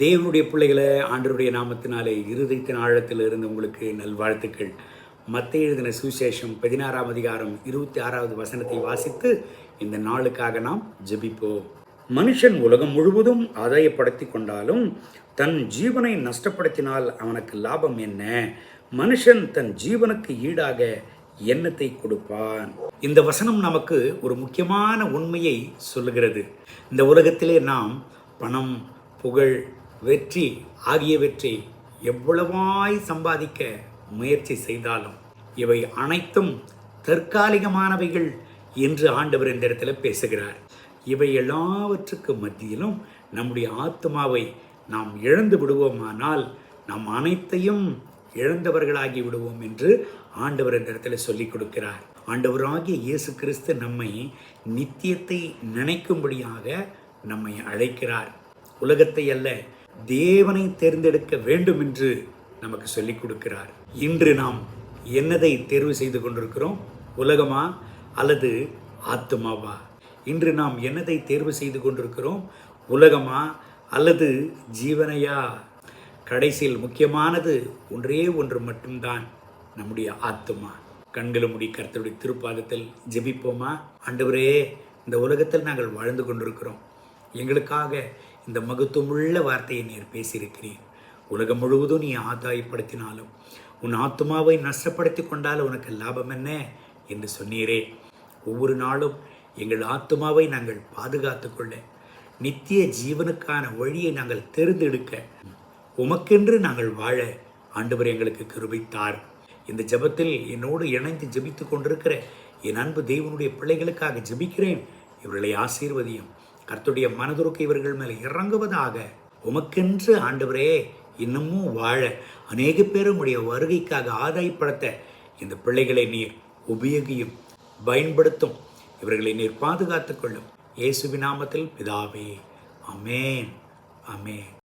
தேவனுடைய பிள்ளைகளை ஆண்டவருடைய நாமத்தினாலே இருதயத்தின் ஆழத்தில் இருந்து உங்களுக்கு நல்வாழ்த்துக்கள். மத்தேயு எழுதின சுவிசேஷம் 16ஆம் அதிகாரம் 26வது வசனத்தை வாசித்து இந்த நாளுக்காக நாம் ஜெபிப்போம். மனுஷன் உலகம் முழுவதும் ஆதாயப்படுத்தி கொண்டாலும் தன் ஜீவனை நஷ்டப்படுத்தினால் அவனுக்கு லாபம் என்ன? மனுஷன் தன் ஜீவனுக்கு ஈடாக எண்ணத்தை கொடுப்பான். இந்த வசனம் நமக்கு ஒரு முக்கியமான உண்மையை சொல்லுகிறது. இந்த உலகத்திலே நாம் பணம், புகழ், வெற்றி ஆகியவற்றை எவ்வளவாய் சம்பாதிக்க முயற்சி செய்தாலும் இவை அனைத்தும் தற்காலிகமானவைகள் என்று ஆண்டவர் இந்த இடத்துல பேசுகிறார். இவை எல்லாவற்றுக்கு மத்தியிலும் நம்முடைய ஆத்மாவை நாம் இழந்து விடுவோமானால் நாம் அனைத்தையும் இழந்தவர்களாகி விடுவோம் என்று ஆண்டவர் இந்த இடத்துல சொல்லிக் கொடுக்கிறார். ஆண்டவராகிய இயேசு கிறிஸ்து நம்மை நித்தியத்தை நினைக்கும்படியாக நம்மை அழைக்கிறார். உலகத்தை அல்ல, தேவனை தேர்ந்தெடுக்க வேண்டும் என்று நமக்கு சொல்லிக் கொடுக்கிறார். இன்று நாம் என்னதை தேர்வு செய்து கொண்டிருக்கிறோம்? உலகமா அல்லது ஆத்மாவா? இன்று நாம் என்னதை தேர்வு செய்து கொண்டிருக்கிறோம்? உலகமா அல்லது ஜீவனையா? கடைசியில் முக்கியமானது ஒன்றே ஒன்று மட்டும்தான், நம்முடைய ஆத்மா. கண்களை மூடி கர்த்தருடைய திருப்பாதத்தில் ஜெபிப்போமா? ஆண்டவரே, இந்த உலகத்தில் நாங்கள் வாழ்ந்து கொண்டிருக்கிறோம். எங்களுக்காக இந்த மகத்துவமுள்ள வார்த்தையை நீர் பேசியிருக்கிறீர். உலகம் முழுவதும் நீ ஆதாயப்படுத்தினாலும் உன் ஆத்மாவை நஷ்டப்படுத்தி கொண்டாலும் உனக்கு லாபம் என்ன என்று சொன்னீரே. ஒவ்வொரு நாளும் எங்கள் ஆத்மாவை நாங்கள் பாதுகாத்து கொள்ள, நித்திய ஜீவனுக்கான வழியை நாங்கள் தேர்ந்தெடுக்க, உமக்கென்று நாங்கள் வாழ ஆண்டவர் எங்களுக்கு கிருபைத்தார். இந்த ஜெபத்தில் என்னோடு இணைந்து ஜெபித்து கொண்டிருக்கிற என் அன்பு தேவனுடைய பிள்ளைகளுக்காக ஜெபிக்கிறேன். இவர்களை ஆசீர்வதியும். கர்த்தருடைய மனதுருக்க இவர்கள் மேலே இறங்குவதாக. உமக்கென்று ஆண்டவரே இன்னமும் வாழ, அநேக பேரும் உடைய வருகைக்காக ஆதாயப்படுத்த இந்த பிள்ளைகளை நீர் உபயோகியும், பயன்படுத்தும். இவர்களை நீர் பாதுகாத்துக் கொள்ளும். இயேசுவின் நாமத்தில் பிதாவே, ஆமென், ஆமென்.